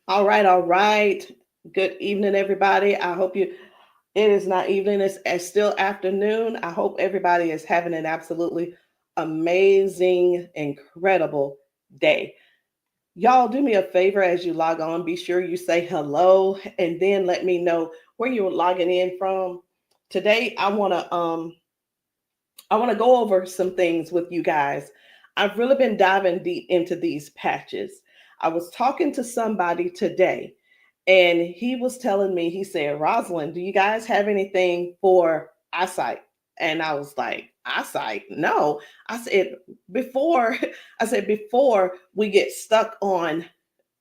All right, all right. Good evening, everybody. I hope it is not evening, it's still afternoon. I hope everybody is having an absolutely amazing, incredible day. Y'all, do me a favor as you log on. Be sure you say hello and then let me know where you're logging in from. Today, I want to go over some things with you guys. I've really been diving deep into these patches. I was talking to somebody today, and he was telling me, he said, Rosalind, do you guys have anything for eyesight? And I was like, eyesight? No. I said, before, before we get stuck on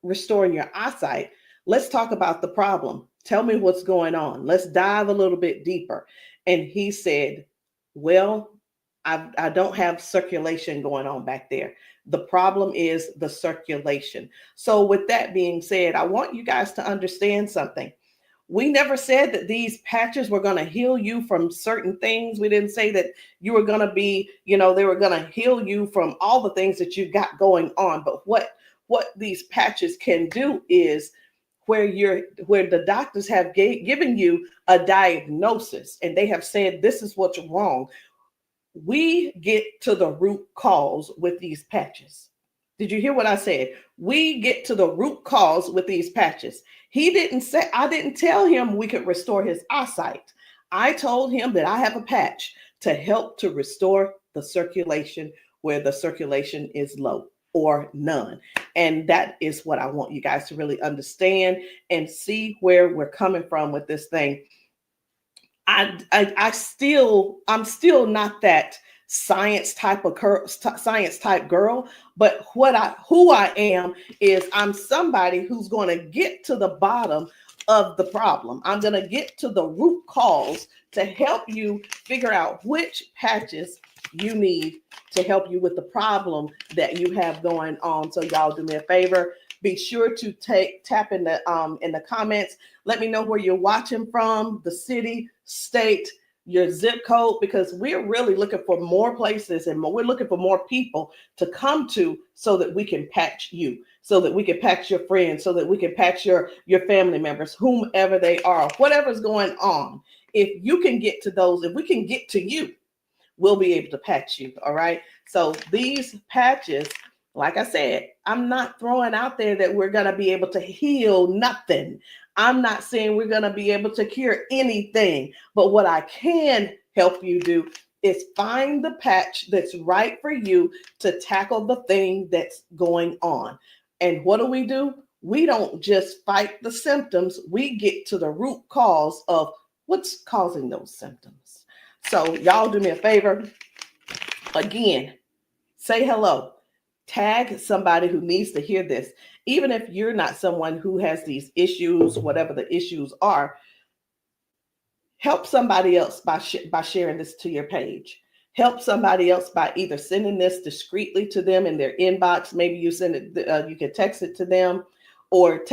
restoring your eyesight, let's talk about the problem. Tell me what's going on. Let's dive a little bit deeper. And he said, well, I don't have circulation going on back there. The problem is the circulation. So, with that being said, I want you guys to understand something. We never said that these patches were going to heal you from certain things. We didn't say that you were going to be, they were going to heal you from all the things that you got going on. But what these patches can do is where the doctors have given you a diagnosis and they have said this is what's wrong, we get to the root cause with these patches. Did you hear what I said? We get to the root cause with these patches. I didn't tell him we could restore his eyesight. I told him that I have a patch to help to restore the circulation where the circulation is low or none. And that is what I want you guys to really understand and see where we're coming from with this thing. I'm still not that science type girl, but who I am is I'm somebody who's going to get to the bottom of the problem. I'm going to get to the root cause to help you figure out which patches you need to help you with the problem that you have going on. So y'all do me a favor. Be sure to tap in the comments. Let me know where you're watching from, the city, state, your zip code, because we're really looking for more places and we're looking for more people to come to so that we can patch you, so that we can patch your friends, so that we can patch your family members, whomever they are, whatever's going on. If you can get to those, if we can get to you, we'll be able to patch you. All right. So these patches, like I said, I'm not throwing out there that we're going to be able to heal nothing. I'm not saying we're going to be able to cure anything. But what I can help you do is find the patch that's right for you to tackle the thing that's going on. And what do? We don't just fight the symptoms, we get to the root cause of what's causing those symptoms. So, y'all do me a favor. Again, say hello. Tag somebody who needs to hear this. Even if you're not someone who has these issues, whatever the issues are, help somebody else by sharing this to your page. Help somebody else by either sending this discreetly to them in their inbox. Maybe you send it, you can text it to them, or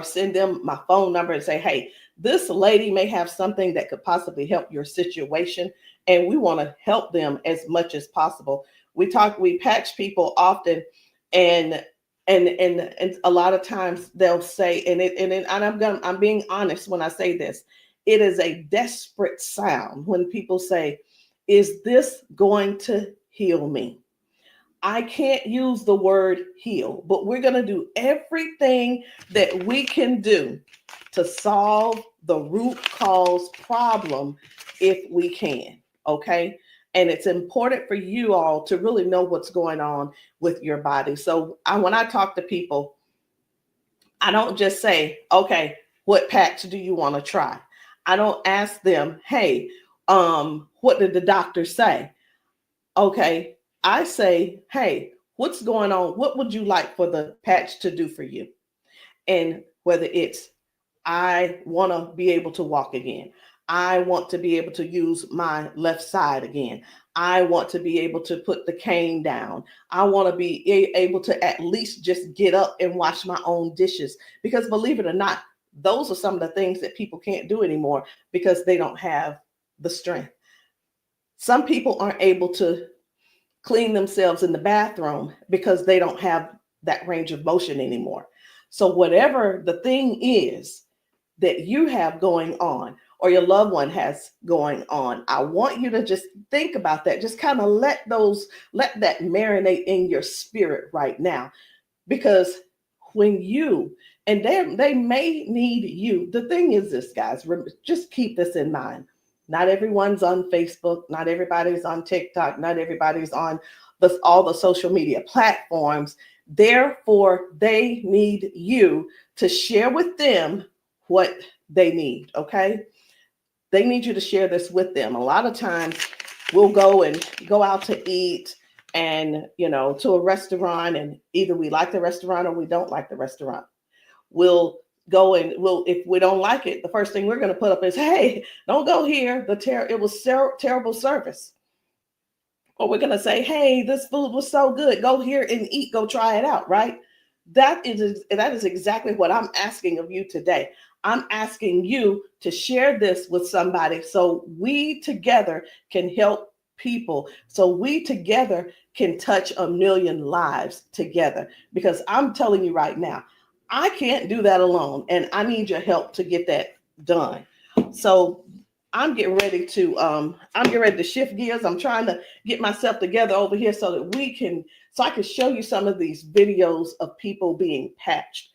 send them my phone number and say, hey, this lady may have something that could possibly help your situation, and we want to help them as much as possible. We patch people often, and a lot of times they'll say, I'm being honest when I say this, it is a desperate sound when people say, is this going to heal me? I can't use the word heal, but we're going to do everything that we can do to solve the root cause problem if we can. Okay. And it's important for you all to really know what's going on with your body. So when I talk to people, I don't just say, okay, what patch do you want to try? I don't ask them, hey, what did the doctor say? Okay, I say, hey, what's going on? What would you like for the patch to do for you? And whether it's, I want to be able to walk again. I want to be able to use my left side again. I want to be able to put the cane down. I want to be able to at least just get up and wash my own dishes. Because believe it or not, those are some of the things that people can't do anymore because they don't have the strength. Some people aren't able to clean themselves in the bathroom because they don't have that range of motion anymore. So whatever the thing is that you have going on or your loved one has going on, I want you to just think about that. Just kind of let that marinate in your spirit right now. Because when you, and they may need you. The thing is this, guys, just keep this in mind. Not everyone's on Facebook, not everybody's on TikTok, not everybody's on all the social media platforms. Therefore, they need you to share with them what they need, okay? They need you to share this with them. A lot of times we'll go out to eat and, to a restaurant, and either we like the restaurant or we don't like the restaurant. We'll go and if we don't like it, the first thing we're going to put up is, hey, don't go here. It was terrible service. Or we're going to say, hey, this food was so good. Go here and eat. Go try it out, right? That is exactly what I'm asking of you today. I'm asking you to share this with somebody so we together can help people, so we together can touch 1 million lives together. Because I'm telling you right now, I can't do that alone, and I need your help to get that done. So I'm getting ready to shift gears. I'm trying to get myself together over here so that I can show you some of these videos of people being patched,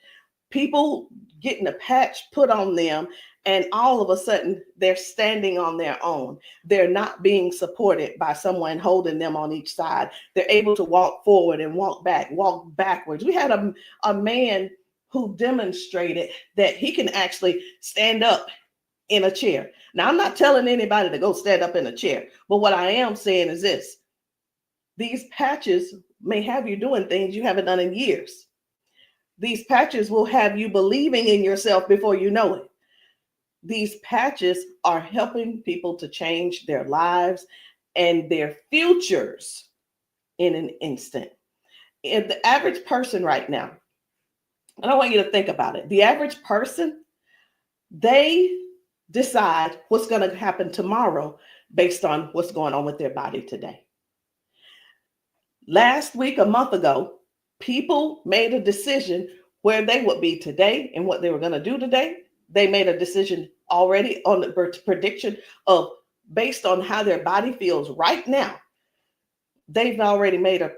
people getting a patch put on them, and all of a sudden they're standing on their own. They're not being supported by someone holding them on each side. They're able to walk forward and walk backwards. We had a man who demonstrated that he can actually stand up in a chair. Now, I'm not telling anybody to go stand up in a chair, but what I am saying is this: these patches may have you doing things you haven't done in years. These patches will have you believing in yourself before you know it. These patches are helping people to change their lives and their futures in an instant. And the average person right now, and I want you to think about it. The average person, they decide what's going to happen tomorrow based on what's going on with their body today. Last week, a month ago, people made a decision where they would be today and what they were going to do today. They made a decision already on the prediction of, based on how their body feels right now. They've already made a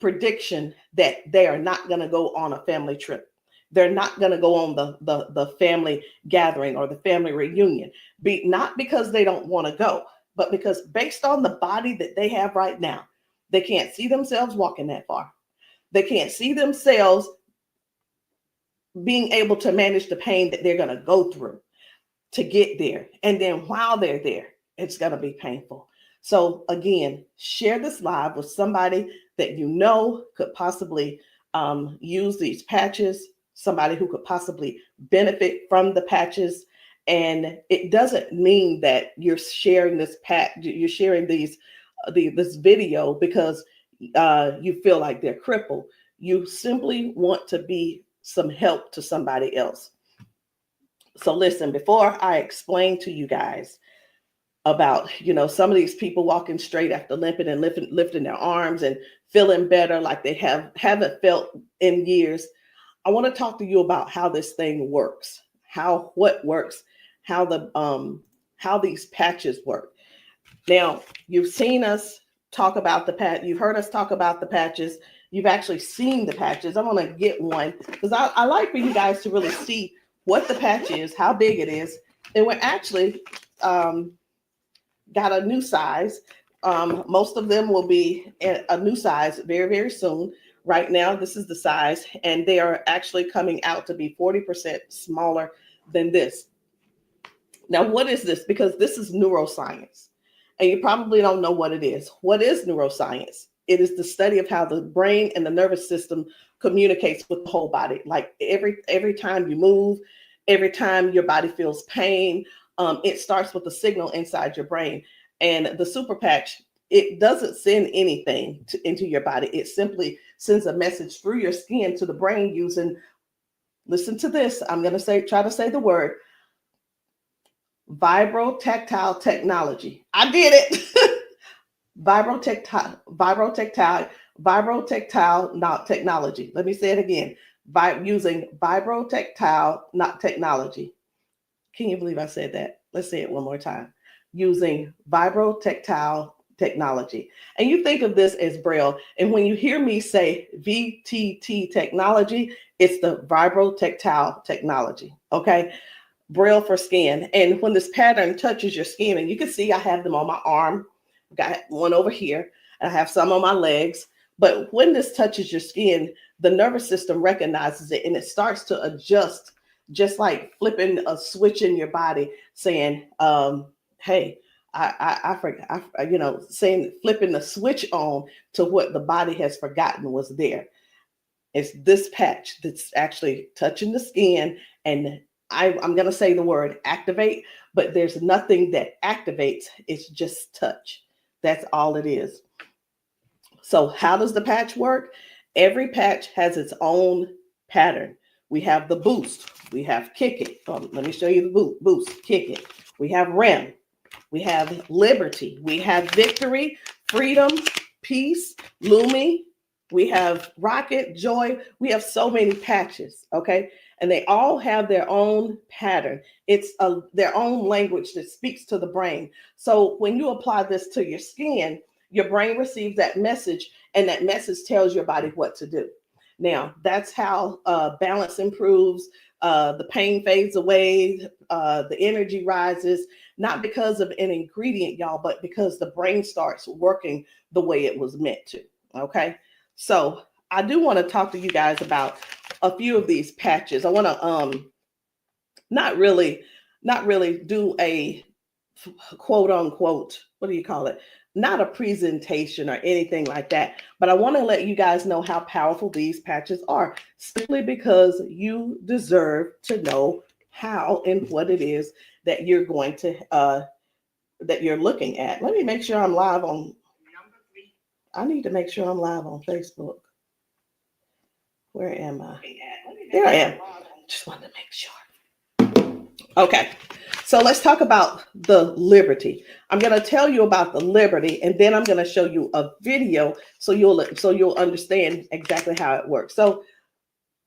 prediction that they are not going to go on a family trip. They're not going to go on the family gathering or the family reunion. Not because they don't want to go, but because based on the body that they have right now, they can't see themselves walking that far. They can't see themselves being able to manage the pain that they're going to go through to get there. And then while they're there, it's going to be painful. So again, share this live with somebody that you know could possibly use these patches, somebody who could possibly benefit from the patches. And it doesn't mean that you're sharing this you're sharing this video because you feel like they're crippled. You simply want to be some help to somebody else. So listen, before I explain to you guys about, some of these people walking straight after limping and lifting their arms and feeling better like they haven't felt in years, I want to talk to you about how this thing works, what works, how these patches work. Now, you've seen us talk about you've heard us talk about the patches. You've actually seen the patches. I'm going to get one because I like for you guys to really see what the patch is, how big it is. And we're actually got a new size. Most of them will be a new size very, very soon. Right now, this is the size, and they are actually coming out to be 40% smaller than this. Now, what is this? Because this is neuroscience, and you probably don't know what it is. What is neuroscience? It is the study of how the brain and the nervous system communicates with the whole body. Like every time you move, every time your body feels pain, it starts with a signal inside your brain. And the super patch, it doesn't send anything into your body. It simply sends a message through your skin to the brain using, listen to this, I'm going to try to say the word, vibrotactile technology. I did it. Vibrotactile technology. Let me say it again. by using vibrotactile not technology. Can you believe I said that? Let's say it one more time. Using vibrotactile technology. And you think of this as Braille. And when you hear me say VTT technology, it's the vibrotactile technology. Okay. Braille for skin. And when this pattern touches your skin, and you can see I have them on my arm, got one over here, and I have some on my legs. But when this touches your skin, the nervous system recognizes it and it starts to adjust, just like flipping a switch in your body, saying, hey, I forgot, saying, flipping the switch on to what the body has forgotten was there. It's this patch that's actually touching the skin, and I'm going to say the word activate, but there's nothing that activates. It's just touch. That's all it is. So how does the patch work? Every patch has its own pattern. We have the boost. We have kick it. Let me show you the boost, kick it. We have REM. We have liberty. We have victory, freedom, peace, Lumi. We have rocket, joy. We have so many patches, okay? And they all have their own pattern. It's their own language that speaks to the brain. So when you apply this to your skin, your brain receives that message, and that message tells your body what to do. Now, that's how balance improves, the pain fades away, the energy rises, not because of an ingredient, y'all, but because the brain starts working the way it was meant to, okay? So I do want to talk to you guys about a few of these patches. I want to not really do a quote unquote, what do you call it? Not a presentation or anything like that, but I want to let you guys know how powerful these patches are, simply because you deserve to know how and what it is that you're going to that you're looking at. Let me make sure I'm live on. I need to make sure I'm live on Facebook. Where am I? There I am. Just wanted to make sure. Okay. So let's talk about the liberty. I'm going to tell you about the liberty, and then I'm going to show you a video so you'll understand exactly how it works. So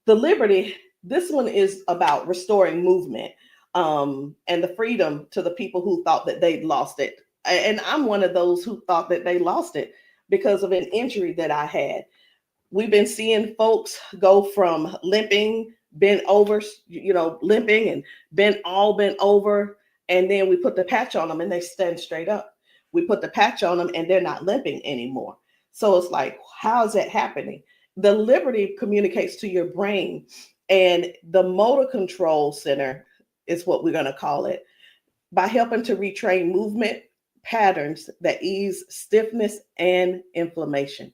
the liberty, this one is about restoring movement, and the freedom to the people who thought that they'd lost it. And I'm one of those who thought that they lost it because of an injury that I had. We've been seeing folks go from limping, bent over, limping and bent over. And then we put the patch on them and they stand straight up. We put the patch on them and they're not limping anymore. So it's like, how is that happening? The liberty communicates to your brain, and the motor control center is what we're going to call it, by helping to retrain movement patterns that ease stiffness and inflammation.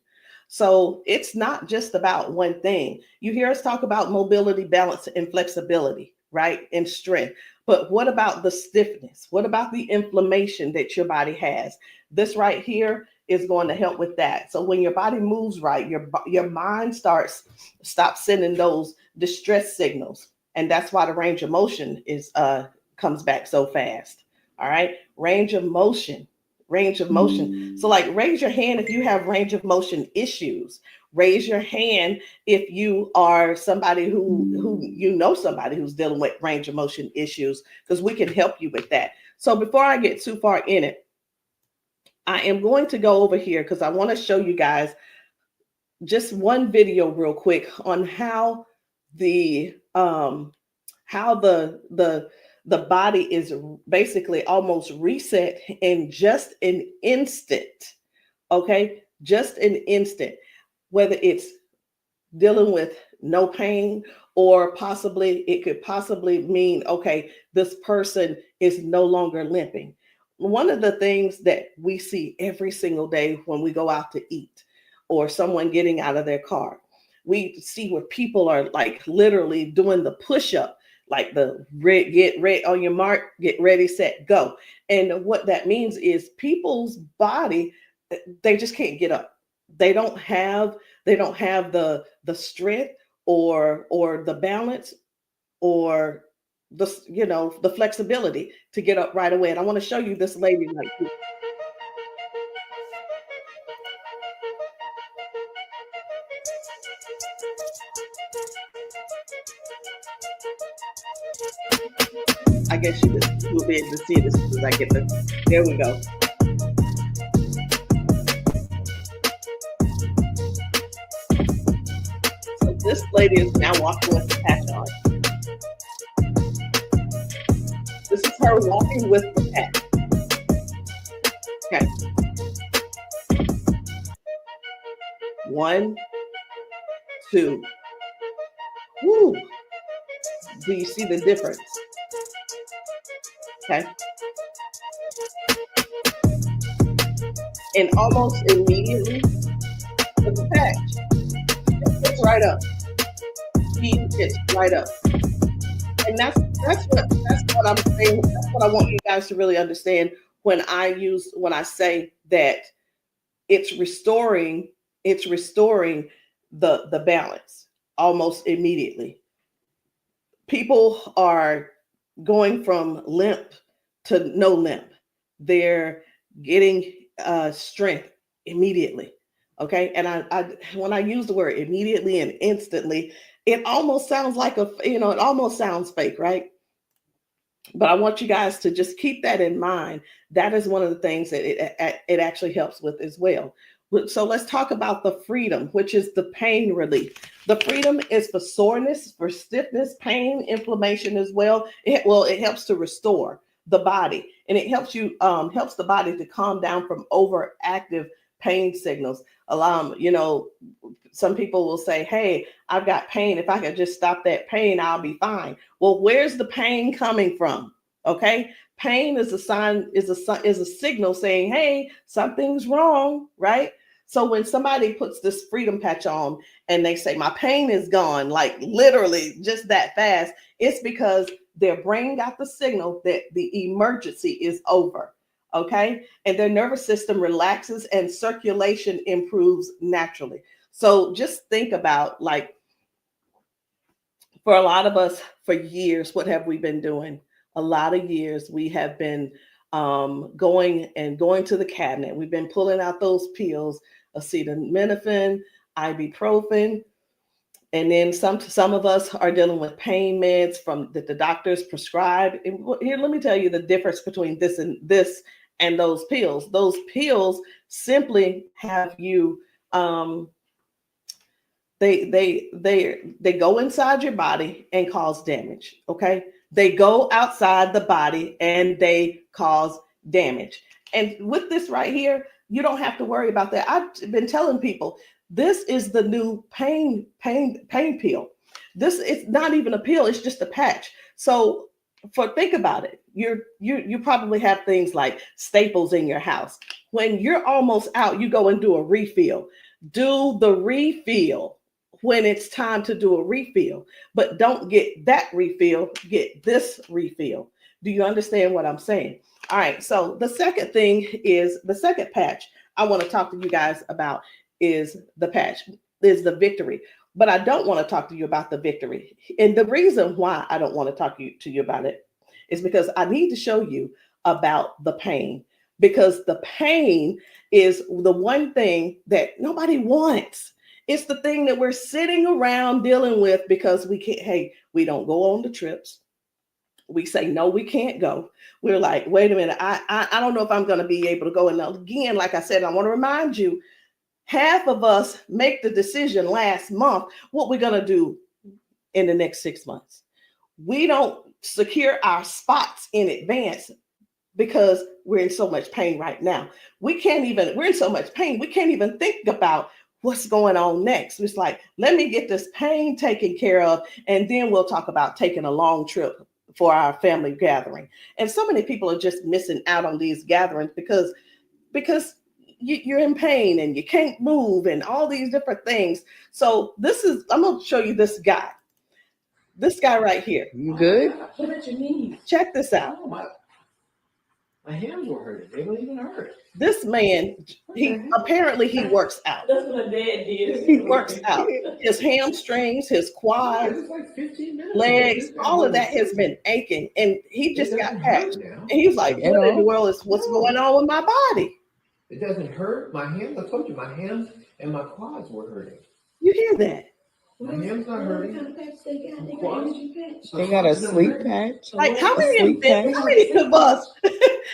So it's not just about one thing. You hear us talk about mobility, balance, and flexibility, right? And strength. But what about the stiffness? What about the inflammation that your body has? This right here is going to help with that. So when your body moves right, your mind stops sending those distress signals. And that's why the range of motion comes back so fast. All right. Range of motion. So like, raise your hand if you have range of motion issues. Raise your hand if you are somebody who somebody who's dealing with range of motion issues, because we can help you with that. So before I get too far in it, I am going to go over here because I want to show you guys just one video real quick on how the body is basically almost reset in just an instant. Okay, just an instant. Whether it's dealing with no pain, or it could possibly mean, okay, this person is no longer limping. One of the things that we see every single day when we go out to eat, or someone getting out of their car, we see where people are like literally doing the push-up, like the get ready on your mark, get ready, set, go. And what that means is people's body, they just can't get up. They don't have the strength or the balance or the flexibility to get up right away. And I want to show you this lady right here. I guess you will be able to see it as soon as I get the. There we go. So this lady is now walking with the patch on. This is her walking with the patch. Okay. 1, 2. Woo. Do you see the difference? Okay. And almost immediately with the patch, it gets right up. He gets right up. And that's what I'm saying. That's what I want you guys to really understand when I say that it's restoring the balance almost immediately. People are going from limp to no limp. They're getting strength immediately. Okay. And I when I use the word immediately and instantly, it almost sounds like it almost sounds fake, right? But I want you guys to just keep that in mind. That is one of the things that it actually helps with as well. So let's talk about the freedom, which is the pain relief. The freedom is for soreness, for stiffness, pain, inflammation as well. It helps to restore the body, and it helps the body to calm down from overactive pain signals. Some people will say, "Hey, I've got pain. If I could just stop that pain, I'll be fine." Well, where's the pain coming from? Okay, pain is a sign, is a signal saying, "Hey, something's wrong," right? So when somebody puts this freedom patch on and they say, "My pain is gone," like literally just that fast, it's because their brain got the signal that the emergency is over. Okay, and their nervous system relaxes and circulation improves naturally. So just think about, like, for a lot of us, for years, what have we been doing? A lot of years we have been going to the cabinet. We've been pulling out those pills, acetaminophen, ibuprofen, and then some of us are dealing with pain meds from that the doctors prescribe. And here, let me tell you the difference between this and those pills. Those pills simply have you they go inside your body and cause damage. Okay, they go outside the body and they cause damage. And with this right here, you don't have to worry about that. I've been telling people this is the new pain pill. This is not even a pill; it's just a patch. So, think about it. You probably have things like staples in your house. When you're almost out, you go and do a refill. Do the refill when it's time to do a refill, but don't get that refill, get this refill. Do you understand what I'm saying? All right, so the second patch I want to talk to you guys about is the victory. But I don't want to talk to you about the victory. And the reason why I don't want to talk to you about it is because I need to show you about the pain, because the pain is the one thing that nobody wants. It's the thing that we're sitting around dealing with because we don't go on the trips. We say, no, we can't go. We're like, wait a minute, I don't know if I'm going to be able to go. And again, like I said, I want to remind you, half of us make the decision last month what we're going to do in the next 6 months. We don't secure our spots in advance because we're in so much pain right now. We're in so much pain, we can't even think about what's going on next. It's like, let me get this pain taken care of, and then we'll talk about taking a long trip for our family gathering. And so many people are just missing out on these gatherings because you're in pain and you can't move and all these different things. So I'm going to show you this guy right here. You good? What about your knees? Check this out. Oh, my hands were hurting. They don't even hurt. This man, he works out. That's what my dad did. He works out. His hamstrings, his quads, like 15 minutes legs, all of that has been aching. And he just got patched. And he was like, what in the world is what's going on with my body? It doesn't hurt. My hands, I told you, my hands and my quads were hurting. You hear that? My hand's not hurting. What kind of patch they got? They got Quads? energy patch. They got a sleep patch. Like how A many sleep patch. of us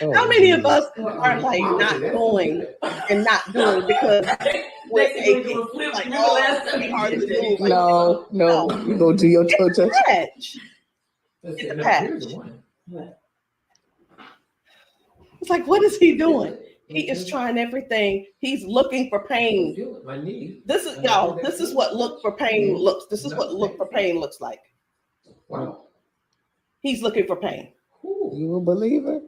Oh, how many of us Well, are like not that's going good. and not doing because we're Next thing aching? you flip, Like, remember oh, last it's time gonna be you hard did to that? move. Like, No, you go do your toe touch. patch. Let's It's see, a now, patch. here's the one. It's like, what is he doing? Feel it. He is trying everything. He's looking for pain. Feel it. My knee. This is y'all. This is what look for pain looks. This is what look for pain looks like. Wow. He's looking for pain. You a believer?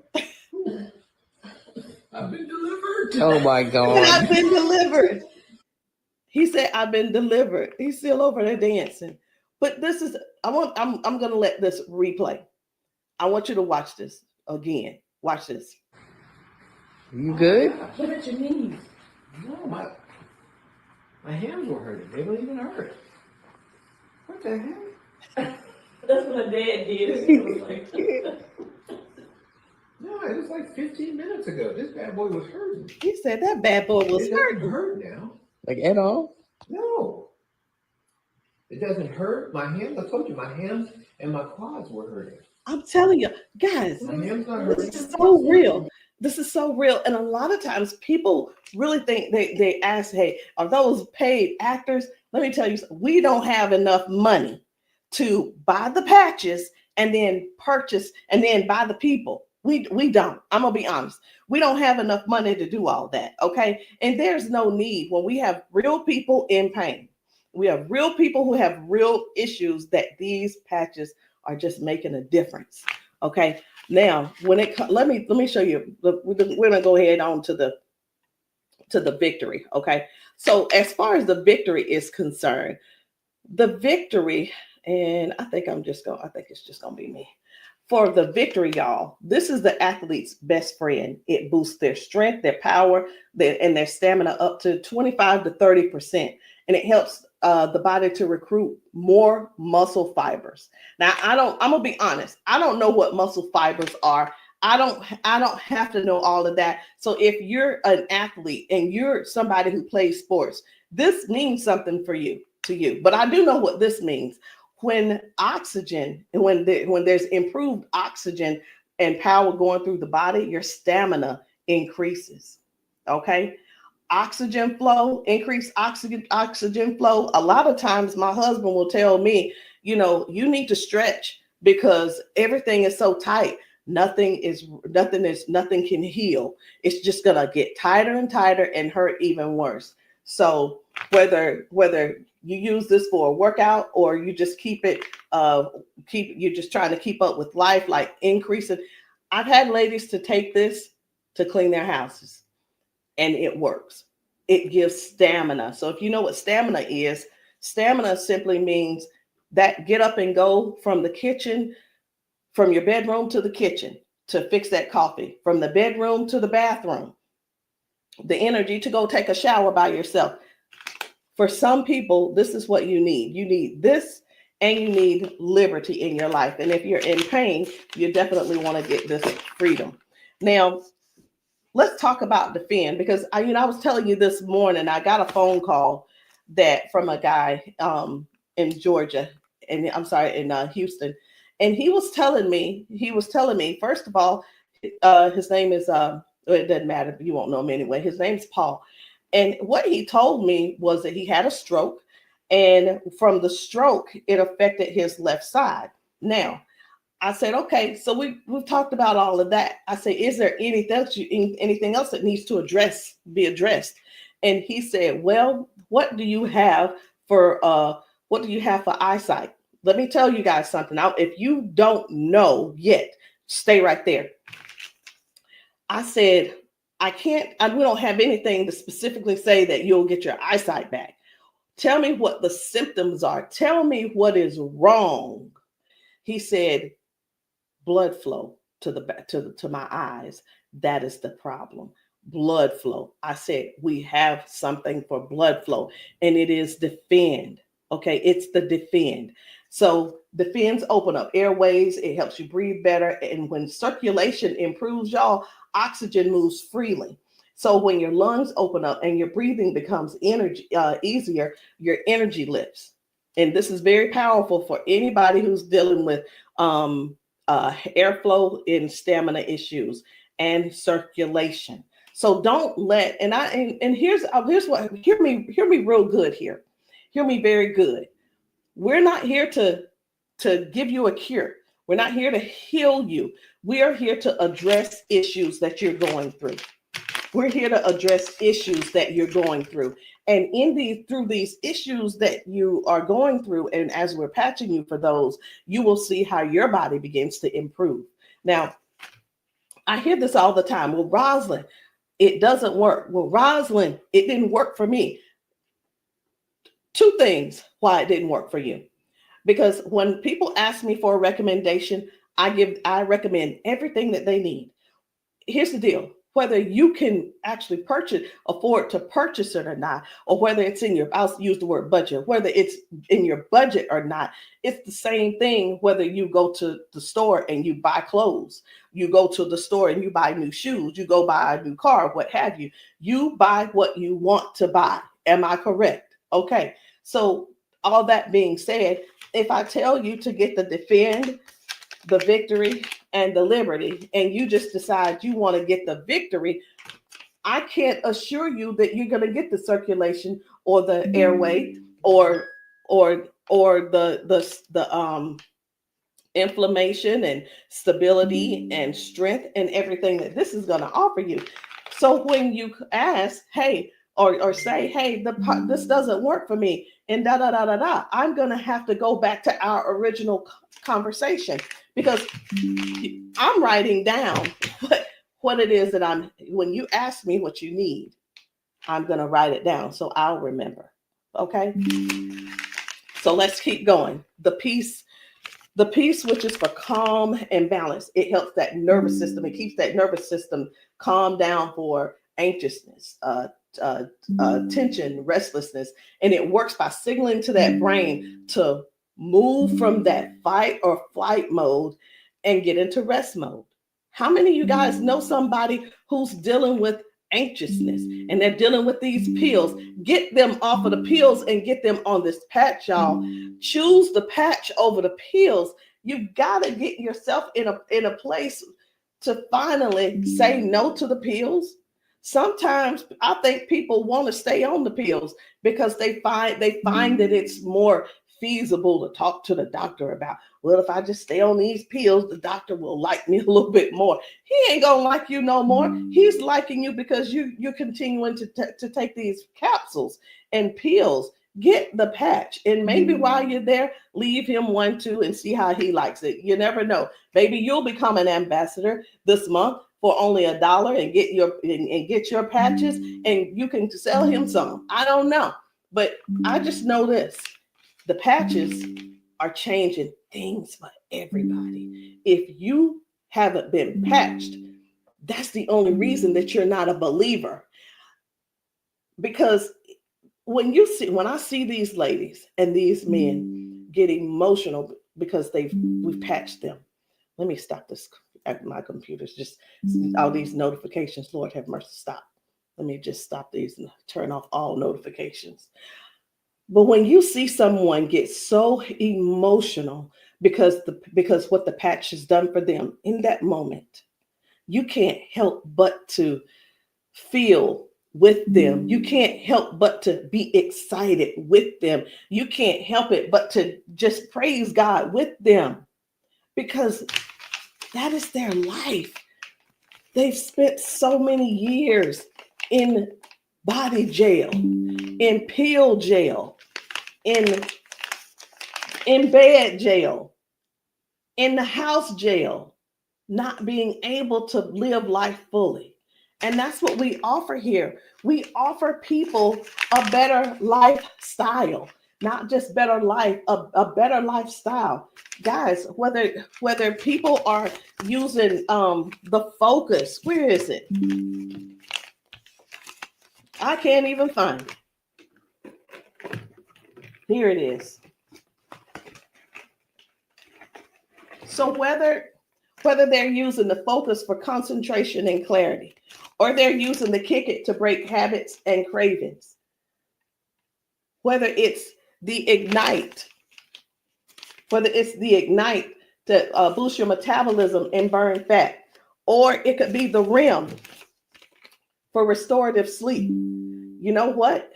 I've been delivered. Oh my And God. I've been delivered. He said, "I've been delivered." He's still over there dancing. But this is. I'm gonna let this replay. I want you to watch this again. Watch this. You good? What about your knees? No, my hands were hurting. They don't even hurt. What the heck? That's what my dad did. It was like, No, it was like 15 minutes ago. This bad boy was hurting. He said that bad boy was It doesn't hurting. hurt now. Like at all? No. It doesn't hurt. My hands, I told you, my hands and my quads were hurting. I'm telling you, guys, My hands not this hurting. is so real. This is so real. And a lot of times people really think they ask, hey, are those paid actors? Let me tell you, we don't have enough money to buy the patches and then purchase and then buy the people. We don't. I'm gonna be honest. We don't have enough money to do all that. Okay. And there's no need when we have real people in pain. We have real people who have real issues that these patches are just making a difference. Okay. Now, when it let me show you. We're gonna go ahead on to the victory. Okay. So as far as the victory is concerned, the victory, and I think it's just gonna be me. For the victory, y'all, this is the athlete's best friend. It boosts their strength, their power, and their stamina up to 25 to 30%. And it helps the body to recruit more muscle fibers. Now, I'm gonna be honest. I don't know what muscle fibers are. I don't have to know all of that. So if you're an athlete and you're somebody who plays sports, this means something to you. But I do know what this means. When oxygen, when there's improved oxygen and power going through the body, your stamina increases. Okay. Oxygen flow, increased oxygen flow. A lot of times my husband will tell me, you need to stretch because everything is so tight. Nothing can heal. It's just gonna get tighter and tighter and hurt even worse. So whether you use this for a workout or you just you're just trying to keep up with life, like increasing. I've had ladies to take this to clean their houses and it works. It gives stamina. So if you know what stamina simply means that get up and go from the kitchen, from your bedroom to the kitchen to fix that coffee, from the bedroom to the bathroom, the energy to go take a shower by yourself. For some people, this is what you need. You need this and you need liberty in your life. And if you're in pain, you definitely want to get this freedom. Now, let's talk about defend, because I was telling you this morning, I got a phone call from a guy in Georgia, and I'm sorry, in Houston. And he was telling me, first of all, his name is, it doesn't matter, you won't know him anyway. His name's Paul. And what he told me was that he had a stroke, and from the stroke, it affected his left side. Now, I said, okay, so we've talked about all of that. I said, is there anything else that needs to be addressed? And he said, well, what do you have for eyesight? Let me tell you guys something. Now, if you don't know yet, stay right there. I said, we don't have anything to specifically say that you'll get your eyesight back. Tell me what the symptoms are. Tell me what is wrong. He said, blood flow to my eyes. That is the problem. Blood flow. I said, we have something for blood flow, and it is defend. Okay, it's the defend. So defends open up airways. It helps you breathe better. And when circulation improves, y'all, oxygen moves freely. So when your lungs open up and your breathing becomes easier, your energy lifts. and this is very powerful for anybody who's dealing with airflow and stamina issues and circulation. So don't let, and here's what, hear me real good here. Hear me very good. We're not here to give you a cure. We're not here to heal you. We are here to address issues that you're going through. We're here to address issues that you're going through. And through these issues that you are going through, and as we're patching you for those, you will see how your body begins to improve. Now, I hear this all the time. Well, Rosalind, it doesn't work. Well, Rosalind, it didn't work for me. Two things why it didn't work for you. Because when people ask me for a recommendation, I recommend everything that they need. Here's the deal. Whether you can actually afford to purchase it or not, or whether it's I'll use the word budget, whether it's in your budget or not, it's the same thing whether you go to the store and you buy clothes, you go to the store and you buy new shoes, you go buy a new car, what have you. You buy what you want to buy. Am I correct? Okay. So all that being said, if I tell you to get the Defend, the Victory, and the Liberty, and you just decide you want to get the Victory, I can't assure you that you're going to get the circulation or the airway or the inflammation and stability and strength and everything that this is going to offer you. So when you ask, hey, or say, hey, this doesn't work for me, and I'm going to have to go back to our original conversation, because I'm writing down what it is that when you ask me what you need, I'm going to write it down so I'll remember. Okay. So let's keep going. The peace, which is for calm and balance. It helps that nervous system. It keeps that nervous system calm down for anxiousness, tension, restlessness. And it works by signaling to that brain to move from that fight or flight mode and get into rest mode. How many of you guys know somebody who's dealing with anxiousness and they're dealing with these pills? Get them off of the pills and get them on this patch, y'all. Choose the patch over the pills. You got to get yourself in a place to finally say no to the pills. Sometimes I think people want to stay on the pills because they find that it's more feasible to talk to the doctor about, well, if I just stay on these pills, the doctor will like me a little bit more. He ain't gonna like you no more. He's liking you because you're continuing to take these capsules and pills. Get the patch, and maybe while you're there, leave him one too and see how he likes it. You never know. Maybe you'll become an ambassador this month for only $1 and get your patches, and you can sell him some. I don't know, but I just know this. The patches are changing things for everybody. If you haven't been patched, that's the only reason that you're not a believer. Because when I see these ladies and these men get emotional because we've patched them. Let me stop this. My computer's just all these notifications. Lord have mercy, stop. Let me just stop these and turn off all notifications. But when you see someone get so emotional because what the patch has done for them in that moment, you can't help but to feel with them. You can't help but to be excited with them. You can't help it but to just praise God with them, because that is their life. They've spent so many years in body jail, in pill jail, in bed jail, in the house jail, not being able to live life fully. And that's what we offer here. We offer people a better lifestyle, not just better life, a better lifestyle. Guys, whether people are using the Focus, where is it? I can't even find it. Here it is. So whether they're using the Focus for concentration and clarity, or they're using the Kick It to break habits and cravings, whether it's the ignite, it's the ignite to boost your metabolism and burn fat, or it could be the REM for restorative sleep. You know what?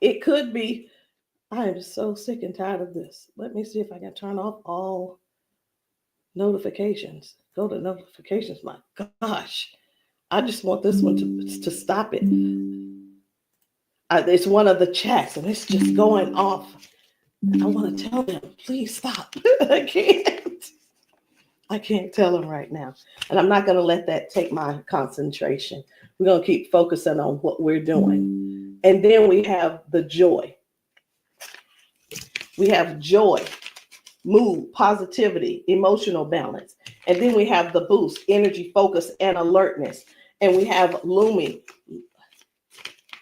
It could be. I am so sick and tired of this. Let me see if I can turn off all notifications. Go to notifications. My gosh, I just want this one to stop it. It's one of the chats, and it's just going off. I want to tell them, please stop. I can't tell them right now. And I'm not going to let that take my concentration. We're going to keep focusing on what we're doing. And then we have the joy. We have joy, mood, positivity, emotional balance. And then we have the boost, energy, focus, and alertness. And we have Lumi.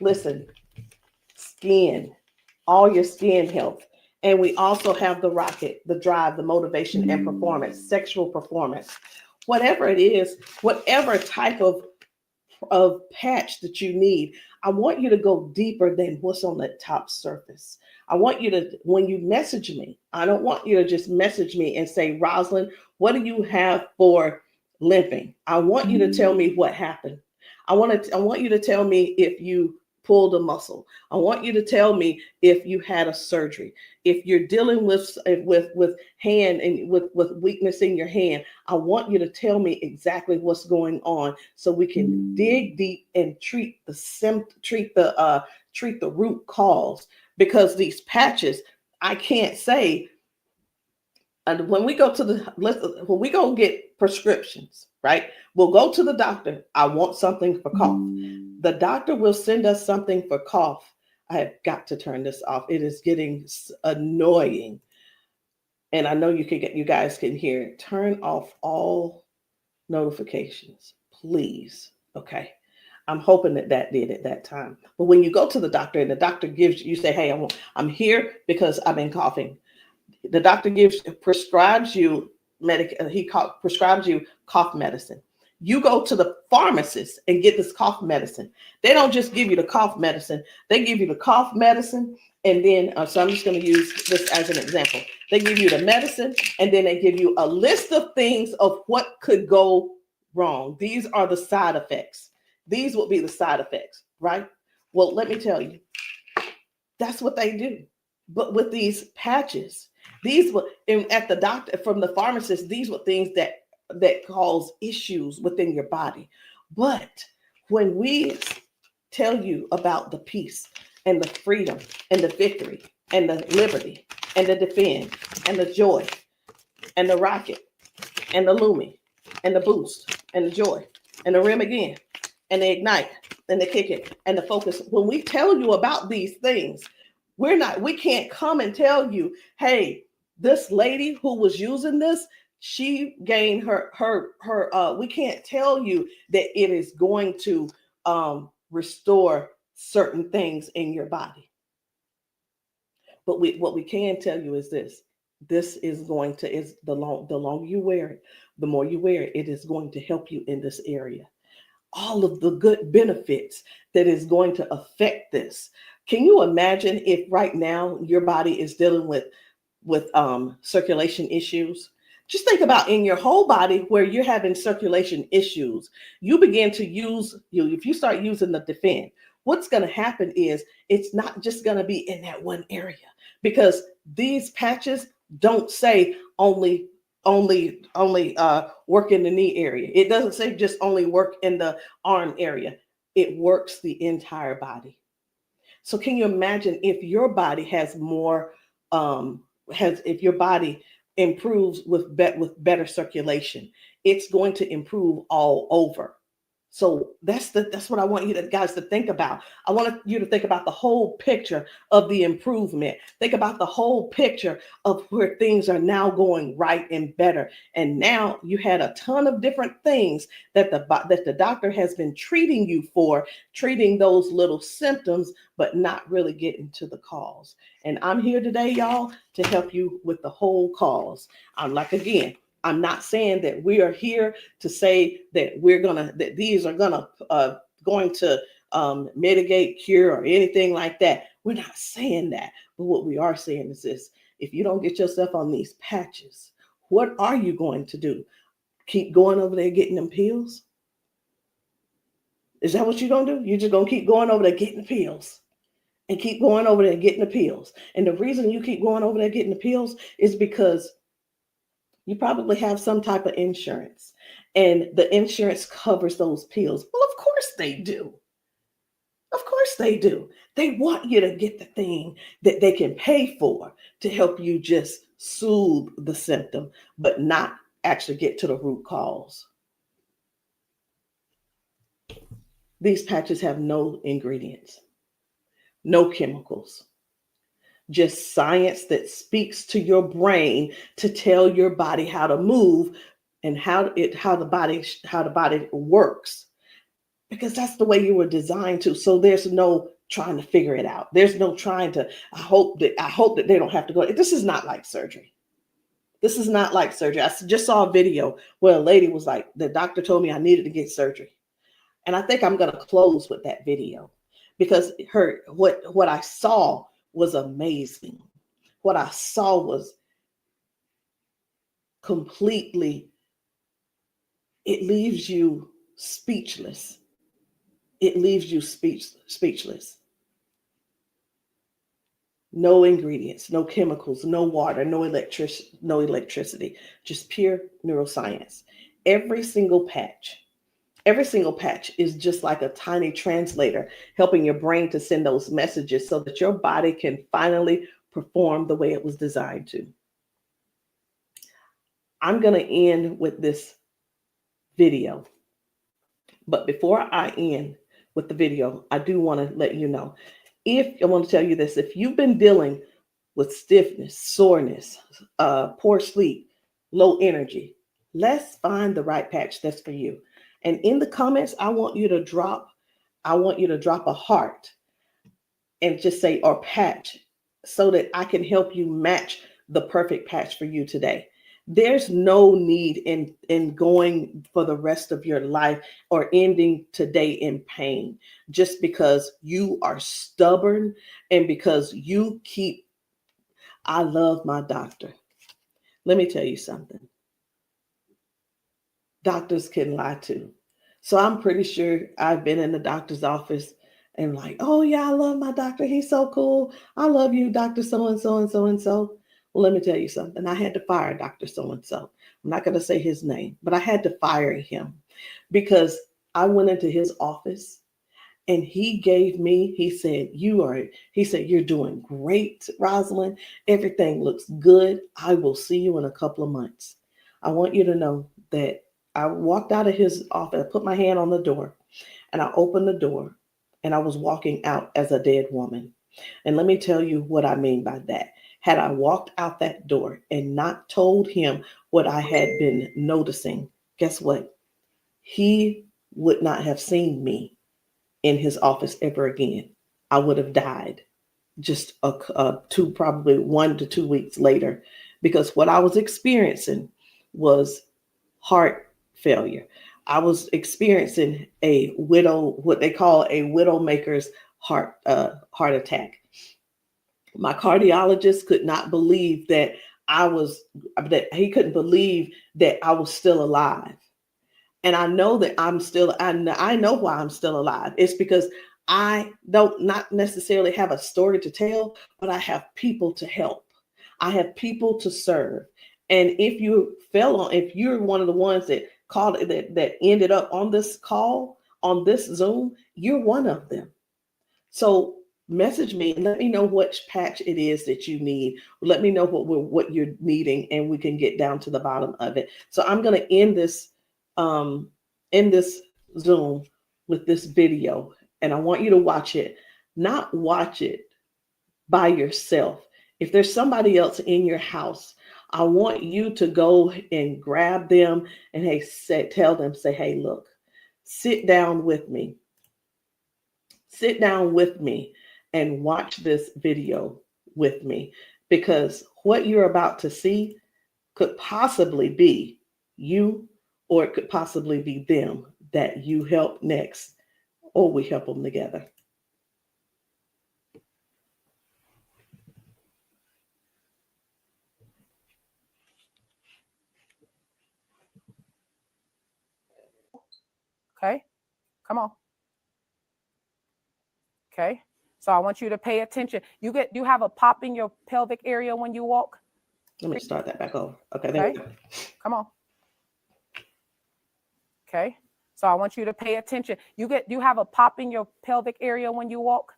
Listen, skin, all your skin health. And we also have the rocket, the drive, the motivation and performance, sexual performance. Whatever it is, whatever type of patch that you need, I want you to go deeper than what's on the top surface. I want you to, when you message me, I don't want you to just message me and say, Rosalind, what do you have for limping? I want you to tell me what happened. I want you to tell me if you pulled a muscle. I want you to tell me if you had a surgery. If you're dealing with hand and with weakness in your hand, I want you to tell me exactly what's going on so we can dig deep and treat the root cause. Because these patches, I can't say. And when we go get prescriptions, right? We'll go to the doctor. I want something for cough. The doctor will send us something for cough. I have got to turn this off. It is getting annoying. And I know you guys can hear it. Turn off all notifications, please. Okay. I'm hoping that did at that time. But when you go to the doctor and the doctor gives you say, hey, I'm here because I've been coughing. The doctor prescribes you prescribes you cough medicine. You go to the pharmacist and get this cough medicine. They don't just give you the cough medicine. They give you the cough medicine. And then, so I'm just going to use this as an example. They give you the medicine and then they give you a list of things of what could go wrong. These are the side effects. These will be the side effects, right? Well, let me tell you, that's what they do. But with these patches, these were at the doctor, from the pharmacist, these were things that cause issues within your body. But when we tell you about the peace and the freedom and the victory and the liberty and the defend and the joy and the rocket and the Lumi and the boost and the joy and the rim again and the ignite and the kick it and the focus, when we tell you about these things, we can't come and tell you, hey, this lady who was using this, she gained we can't tell you that it is going to restore certain things in your body. But what we can tell you is this is going to, the longer you wear it, the more you wear it, it is going to help you in this area. All of the good benefits that is going to affect this. Can you imagine if right now your body is dealing with circulation issues? Just think about in your whole body where you're having circulation issues. You begin to if you start using the defend, what's going to happen is it's not just going to be in that one area, because these patches don't say only work in the knee area. It doesn't say just only work in the arm area. It works the entire body. So can you imagine if your body has more, if your body improves with better circulation, it's going to improve all over. So that's what I want you guys to think about. I want you to think about the whole picture of the improvement. Think about the whole picture of where things are now going right and better. And now you had a ton of different things that the doctor has been treating you for, treating those little symptoms, but not really getting to the cause. And I'm here today, y'all, to help you with the whole cause. I'm not saying that we are here to say that these are going to mitigate, cure, or anything like that. We're not saying that. But what we are saying is this: if you don't get yourself on these patches, what are you going to do? Keep going over there getting them pills? Is that what you're going to do? You're just going to keep going over there getting the pills and keep going over there getting the pills. And the reason you keep going over there getting the pills is because you probably have some type of insurance, and the insurance covers those pills. Well, of course they do. Of course they do. They want you to get the thing that they can pay for to help you just soothe the symptom, but not actually get to the root cause. These patches have no ingredients, no chemicals, just science that speaks to your brain to tell your body how to move and how the body works, because that's the way you were designed to. So there's no trying to figure it out. There's no trying to, I hope that they don't have to go. This is not like surgery. This is not like surgery. I just saw a video where a lady was like, the doctor told me I needed to get surgery. And I think I'm going to close with that video, because what I saw was amazing. What I saw was completely, it leaves you speechless. It leaves you speechless. No ingredients, no chemicals, no water, no electricity, just pure neuroscience. Every single patch is just like a tiny translator, helping your brain to send those messages so that your body can finally perform the way it was designed to. I'm going to end with this video. But before I end with the video, I do want to let you know, I want to tell you this: if you've been dealing with stiffness, soreness, poor sleep, low energy, let's find the right patch that's for you. And in the comments, I want you to drop a heart and just say, or patch, so that I can help you match the perfect patch for you today. There's no need in going for the rest of your life or ending today in pain just because you are stubborn and because you keep, I love my doctor. Let me tell you something. Doctors can lie too. So I'm pretty sure I've been in the doctor's office and like, oh yeah, I love my doctor. He's so cool. I love you, Dr. So-and-so and so-and-so. Well, let me tell you something. I had to fire Dr. So-and-so. I'm not going to say his name, but I had to fire him because I went into his office and he said, you're doing great, Rosalind. Everything looks good. I will see you in a couple of months. I want you to know that I walked out of his office, I put my hand on the door and I opened the door and I was walking out as a dead woman. And let me tell you what I mean by that. Had I walked out that door and not told him what I had been noticing, guess what? He would not have seen me in his office ever again. I would have died just probably 1 to 2 weeks later, because what I was experiencing was heart failure. I was experiencing what they call a widowmaker's heart attack. My cardiologist could not believe that he couldn't believe that I was still alive. And I know that I know why I'm still alive. It's because I don't not necessarily have a story to tell, but I have people to help. I have people to serve. And if you're one of the ones that called that ended up on this call, on this Zoom, you're one of them. So message me and let me know which patch it is that you need. Let me know what you're needing, and we can get down to the bottom of it. So I'm going to end this Zoom with this video, and I want you to watch it. Not watch it by yourself. If there's somebody else in your house, I want you to go and grab them and tell them, hey, look, sit down with me. Sit down with me and watch this video with me, because what you're about to see could possibly be you, or it could possibly be them that you help next, or we help them together. Okay, come on. Okay, so I want you to pay attention. You have a pop in your pelvic area when you walk. Let me start that back over. Okay, there we go. Come on. Okay, so I want you to pay attention. You have a pop in your pelvic area when you walk.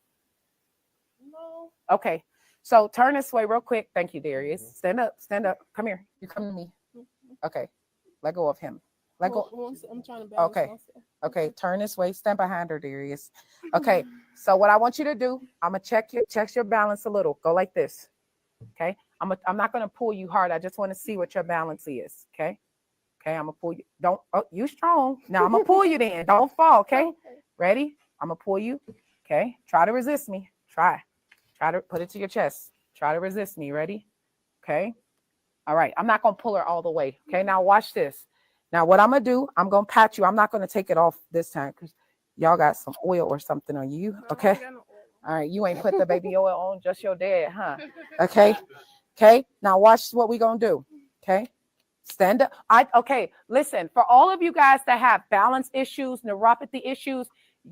No. Okay, so turn this way real quick. Thank you, Darius. Stand up. Stand up. Come here. You come to me. Okay, let go of him. Let go. I'm trying to balance Okay. myself. Okay, turn this way. Stand behind her, Darius. Okay, so what I want you to do, I'm gonna check your balance a little. Go like this. Okay, I'm not gonna pull you hard. I just want to see what your balance is. Okay. Okay, I'm gonna pull you. You strong. Now I'm gonna pull you then. Don't fall. Okay. Ready? I'm gonna pull you. Okay. Try to resist me. Try to put it to your chest. Try to resist me. Ready? Okay. All right. I'm not gonna pull her all the way. Okay. Now watch this. Now what I'm gonna do, I'm gonna pat you. I'm not gonna take it off this time because y'all got some oil or something on you. Okay. All right. You ain't put the baby oil on, just your dad, huh? Okay. Okay. Now watch what we gonna do. Okay. Stand up. Okay. Listen, for all of you guys that have balance issues, neuropathy issues,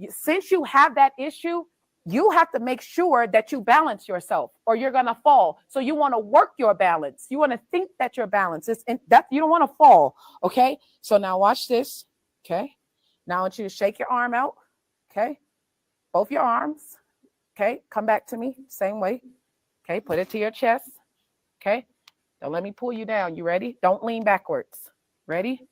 since you have that issue, you have to make sure that you balance yourself or you're going to fall. So you want to work your balance. You want to think that your balance is that you don't want to fall. Okay. So now watch this. Okay. Now I want you to shake your arm out. Okay. Both your arms. Okay. Come back to me. Same way. Okay. Put it to your chest. Okay. Don't let me pull you down. You ready? Don't lean backwards. Ready?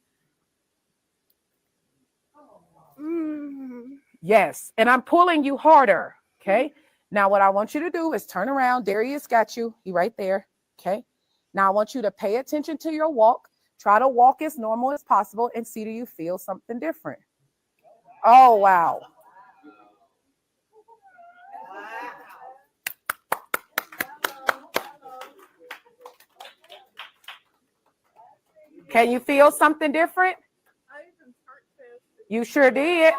Yes. And I'm pulling you harder. Okay. Now what I want you to do is turn around. Darius got you. He right there. Okay. Now I want you to pay attention to your walk. Try to walk as normal as possible and see, do you feel something different? Oh, wow. Can you feel something different? You sure did.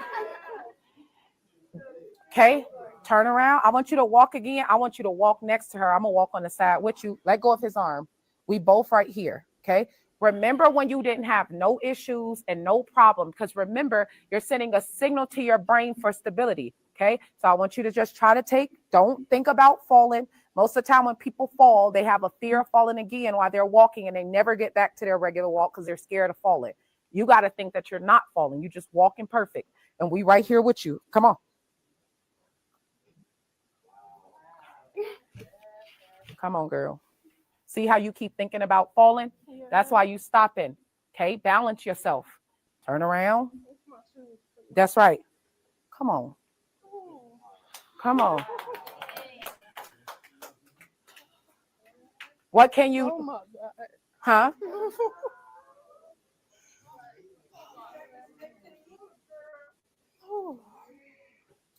Okay, turn around. I want you to walk again. I want you to walk next to her. I'm going to walk on the side with you. Let go of his arm. We both right here. Okay. Remember when you didn't have no issues and no problem, because remember, you're sending a signal to your brain for stability. Okay. So I want you to just try to don't think about falling. Most of the time when people fall, they have a fear of falling again while they're walking and they never get back to their regular walk because they're scared of falling. You got to think that you're not falling. You just walking perfect. And we right here with you. Come on. Come on, girl. See how you keep thinking about falling? Yeah. That's why you stopping. Okay, balance yourself. Turn around. That's right. Come on. Come on. What can you? Oh my God. Huh?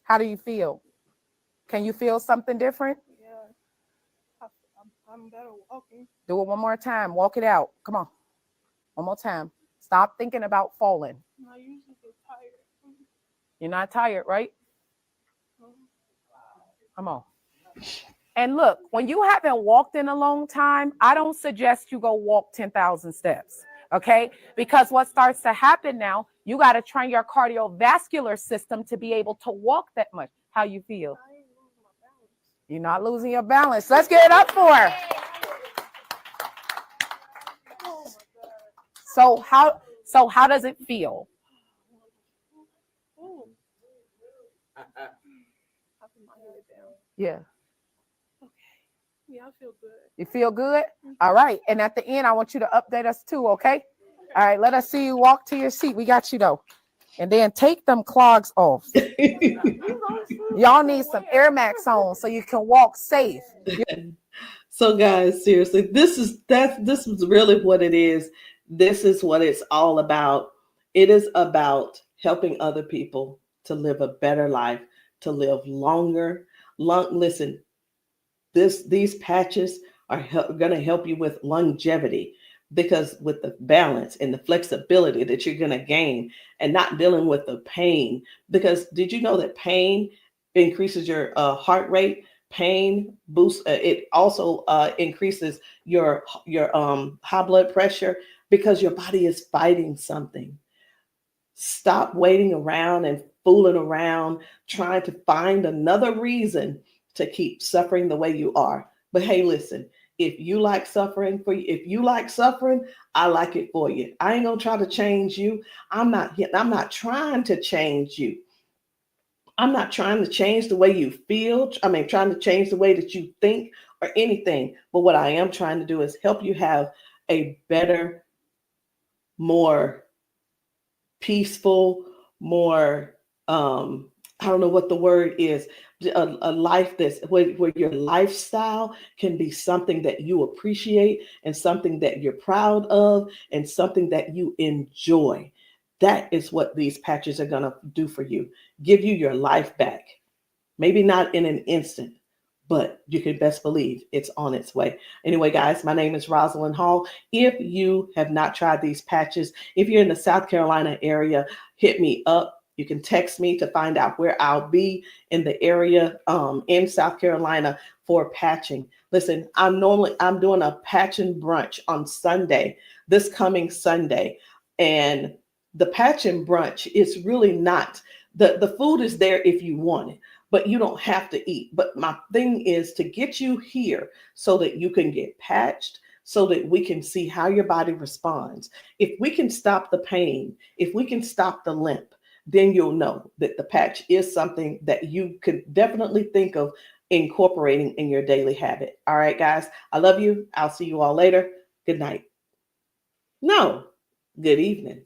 How do you feel? Can you feel something different? Yeah. I'm better walking. Do it one more time. Walk it out. Come on. One more time. Stop thinking about falling. I usually get tired. You're not tired, right? Come on. And look, when you haven't walked in a long time, I don't suggest you go walk 10,000 steps. Okay? Because what starts to happen now, you got to train your cardiovascular system to be able to walk that much. How you feel? You're not losing your balance. Let's get it up for her. So how does it feel? Yeah. Okay. Yeah, I feel good. You feel good? All right. And at the end, I want you to update us too, okay? All right, let us see you walk to your seat. We got you though. And then take them clogs off. Y'all need some Air Max on so you can walk safe. So guys, seriously, this is really what it is. This is what it's all about. It is about helping other people to live a better life, to live longer. Listen, these patches are going to help you with longevity, because with the balance and the flexibility that you're going to gain and not dealing with the pain. Because did you know that pain increases your heart rate? Pain boosts. It also increases your high blood pressure because your body is fighting something. Stop waiting around and fooling around trying to find another reason to keep suffering the way you are. But hey, listen, if you like suffering if you like suffering, I like it for you. I ain't gonna try to change you. I'm not trying to change you. I'm not trying to change the way you feel. I mean, trying to change the way that you think or anything. But what I am trying to do is help you have a better, more peaceful, more I don't know what the word is, a life that's where your lifestyle can be something that you appreciate and something that you're proud of and something that you enjoy. That is what these patches are going to do for you. Give you your life back. Maybe not in an instant, but you can best believe it's on its way. Anyway, guys, my name is Rosalind Hall. If you have not tried these patches, if you're in the South Carolina area, hit me up. You can text me to find out where I'll be in the area in South Carolina for patching. Listen, I'm doing a patching brunch on Sunday, this coming Sunday. And the patching brunch is really not, the food is there if you want it, but you don't have to eat. But my thing is to get you here so that you can get patched, so that we can see how your body responds. If we can stop the pain, if we can stop the limp, then you'll know that the patch is something that you could definitely think of incorporating in your daily habit. All right, guys, I love you. I'll see you all later. Good night. No, good evening.